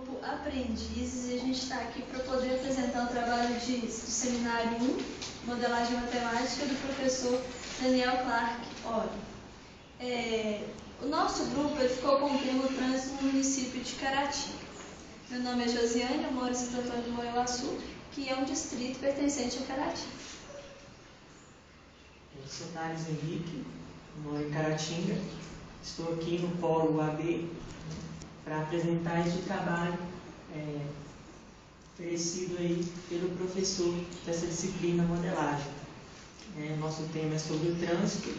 grupo Aprendizes e a gente está aqui para poder apresentar o trabalho do Seminário 1, Modelagem Matemática, do professor Daniel Clark. O nosso grupo ficou com o tema Trânsito no município de Caratinga. Meu nome é Josiane, eu moro em Santo Antônio de Moiuaçu, que é um distrito pertencente a Caratinga. Eu sou Thales Henrique, moro em Caratinga. Estou aqui no Polo UAB para apresentar esse trabalho oferecido aí pelo professor dessa disciplina modelagem. Nosso tema é sobre o trânsito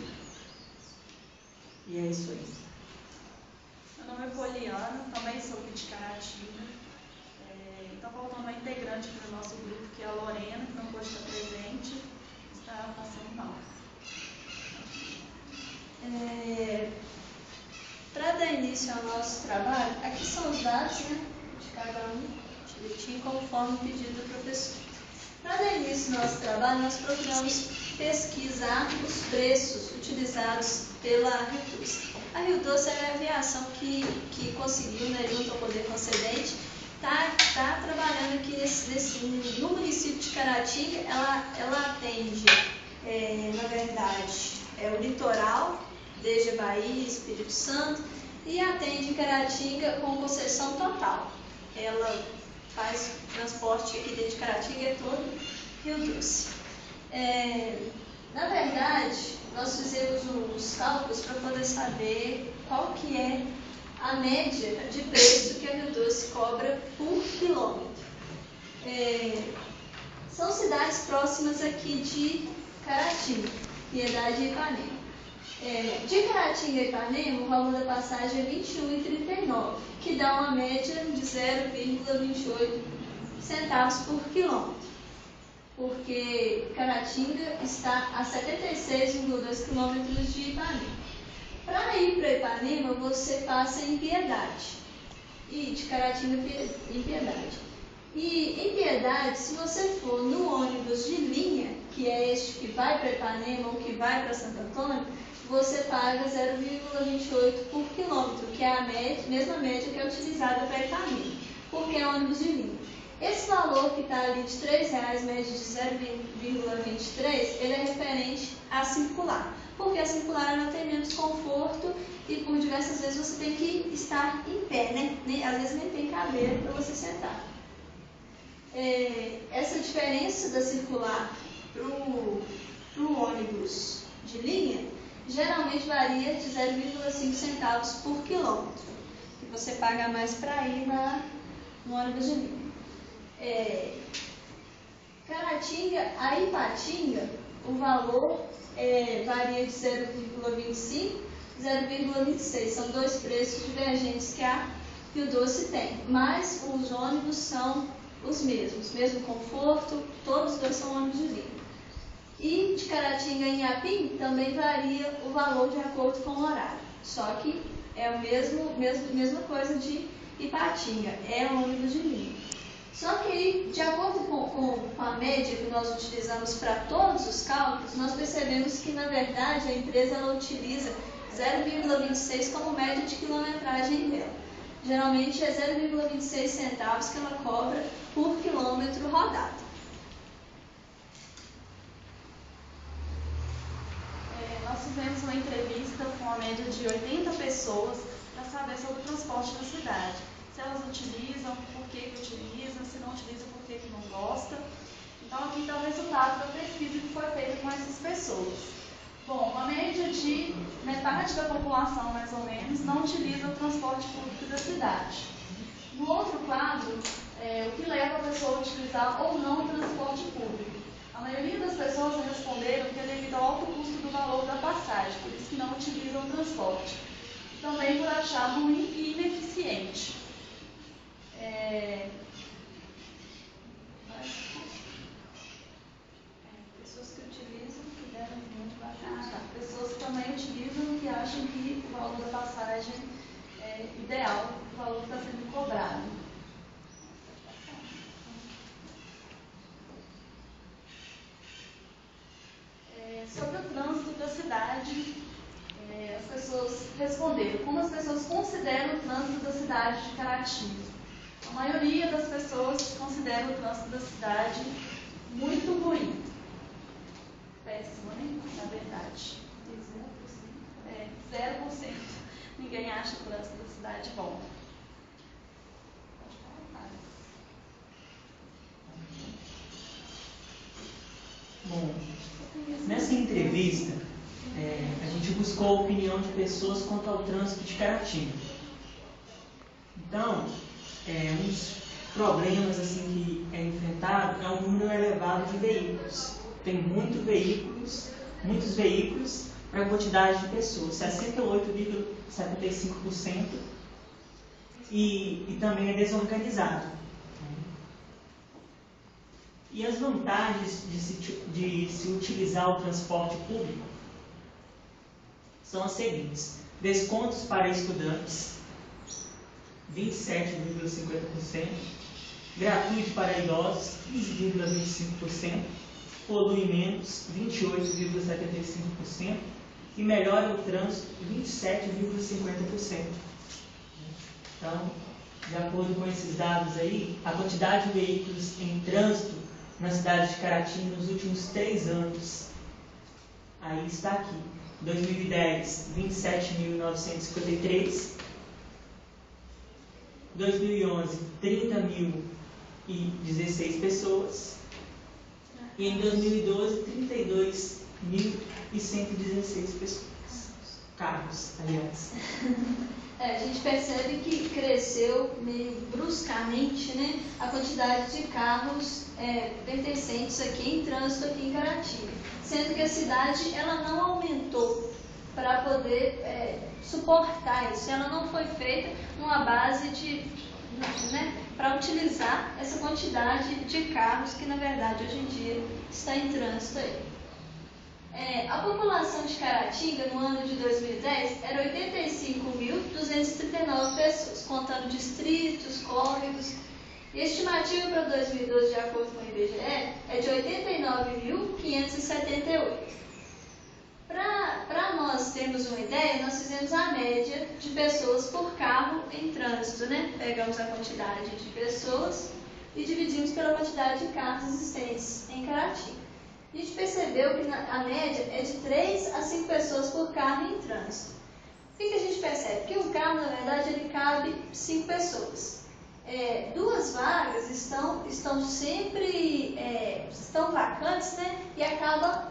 e é isso aí. Meu nome é Poliana, também sou aqui de Caratinga. Está faltando uma integrante para o nosso grupo, que é a Lorena, que não pôde estar presente, está passando mal. Para dar início ao nosso trabalho, aqui são os dados, de cada um, direitinho, conforme o pedido do professor. Para dar início ao nosso trabalho, nós procuramos pesquisar os preços utilizados pela Rio Doce. A Rio Doce é a aviação que conseguiu, junto ao Poder Concedente, está trabalhando aqui no município de Caratinga. Ela atende, na verdade, o litoral, desde a Bahia, Espírito Santo, e atende em Caratinga com concessão total. Ela faz transporte aqui dentro de Caratinga, é todo Rio Doce. Na verdade, nós fizemos uns cálculos para poder saber qual que é a média de preço que a Rio Doce cobra por quilômetro. São cidades próximas aqui de Caratinga, Piedade e Ipanema. De Caratinga a Ipanema, o valor da passagem é R$ 21,39, que dá uma média de 0,28 centavos por quilômetro, porque Caratinga está a 76,2 quilômetros de Ipanema. Para ir para Ipanema, você passa em Piedade, e de Caratinga em Piedade. E em Piedade, se você for no ônibus de linha, que é este que vai para Ipanema ou que vai para Santo Antônio, você paga 0,28 por quilômetro, que é a mesma média que é utilizada para Ipanema, porque é ônibus de linha. Esse valor que está ali de R$ 3,00, média de 0,23, ele é referente à circular, porque a circular ela tem menos conforto e por diversas vezes você tem que estar em pé, Às vezes nem tem cadeira para você sentar. Essa diferença da circular para o ônibus de linha geralmente varia de 0,5 centavos por quilômetro, que você paga mais para ir no ônibus de linha. Caratinga a Ipatinga, o valor varia de 0,25 e 0,26. São dois preços divergentes que a Rio Doce tem, mas os ônibus são os mesmos, mesmo conforto, todos os dois são ônibus de linha. E de Caratinga em Inhapim também varia o valor de acordo com o horário, só que é a mesma coisa de Ipatinga, é ônibus de linha. Só que aí, de acordo com a média que nós utilizamos para todos os cálculos, nós percebemos que, na verdade, a empresa ela utiliza 0,26 como média de quilometragem dela. Geralmente é 0,26 centavos que ela cobra por quilômetro rodado. Nós fizemos uma entrevista com a média de 80 pessoas para saber sobre o transporte da cidade. Se elas utilizam, por que utilizam, se não utilizam, por que não gostam. Então, aqui está o resultado da pesquisa que foi feita com essas pessoas. Bom, uma média de metade da população, mais ou menos, não utiliza o transporte público da cidade. No outro quadro, o que leva a pessoa a utilizar ou não o transporte público. A maioria das pessoas responderam que é devido ao alto custo do valor da passagem, por isso que não utilizam o transporte. Também por achar ruim e ineficiente. Pessoas que utilizam, que devem muito baixar. Pessoas que também utilizam, que acham que o valor da passagem é ideal, o valor que está sendo cobrado. Sobre o trânsito da cidade, as pessoas responderam como as pessoas consideram o trânsito da cidade de Caratinga. A maioria das pessoas considera o trânsito da cidade muito ruim. Péssimo, né? Na verdade. 0%. Ninguém acha o trânsito da cidade bom. Bom, nessa entrevista, a gente buscou a opinião de pessoas quanto ao trânsito de Caratinga. Então, um dos problemas assim, que é enfrentado é um número elevado de veículos. Tem muitos veículos para a quantidade de pessoas, 68,75%, e também é desorganizado. E as vantagens de se utilizar o transporte público são as seguintes: descontos para estudantes, 27,50%, gratuito para idosos, 15,25%, polui menos, 28,75%, e melhora o trânsito, 27,50%. Então, de acordo com esses dados aí, a quantidade de veículos em trânsito na cidade de Caratinga nos últimos 3 anos, aí está aqui, 2010, 27.953, 2011, 30.016 pessoas, e em 2012, 32.116 pessoas. Carros, aliás. A gente percebe que cresceu meio bruscamente, né, a quantidade de carros pertencentes aqui em trânsito aqui em Caratinga, sendo que a cidade ela não aumentou para poder suportar isso. Ela não foi feita numa base para utilizar essa quantidade de carros que na verdade hoje em dia está em trânsito aí. A população de Caratinga no ano de 2010 era 85.239 pessoas, contando distritos, córregos. E a estimativa para 2012, de acordo com o IBGE, é de 89.578. Para nós termos uma ideia, nós fizemos a média de pessoas por carro em trânsito, né? Pegamos a quantidade de pessoas e dividimos pela quantidade de carros existentes em Caratinga. A gente percebeu que a média é de 3 a 5 pessoas por carro em trânsito. O que a gente percebe? Que um carro, na verdade, ele cabe 5 pessoas. 2 vagas estão sempre estão vacantes, né? E acaba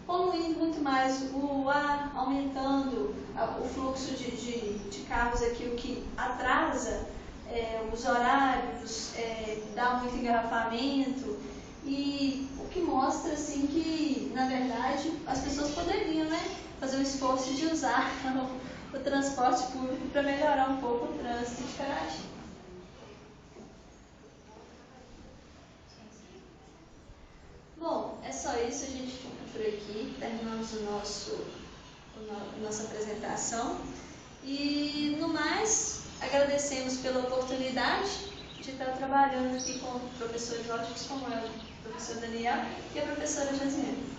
poluindo muito mais o ar, aumentando o fluxo de carros aqui, o que atrasa os horários, dá muito engarrafamento. E o que mostra assim que, na verdade, as pessoas poderiam, né, fazer um esforço de usar o transporte público para melhorar um pouco o trânsito de Caratinga. Bom, é só isso, a gente fica por aqui, terminamos nossa apresentação. E, no mais, agradecemos pela oportunidade de estar trabalhando aqui com professores ótimos como é o professor Daniel e a professora Josiane.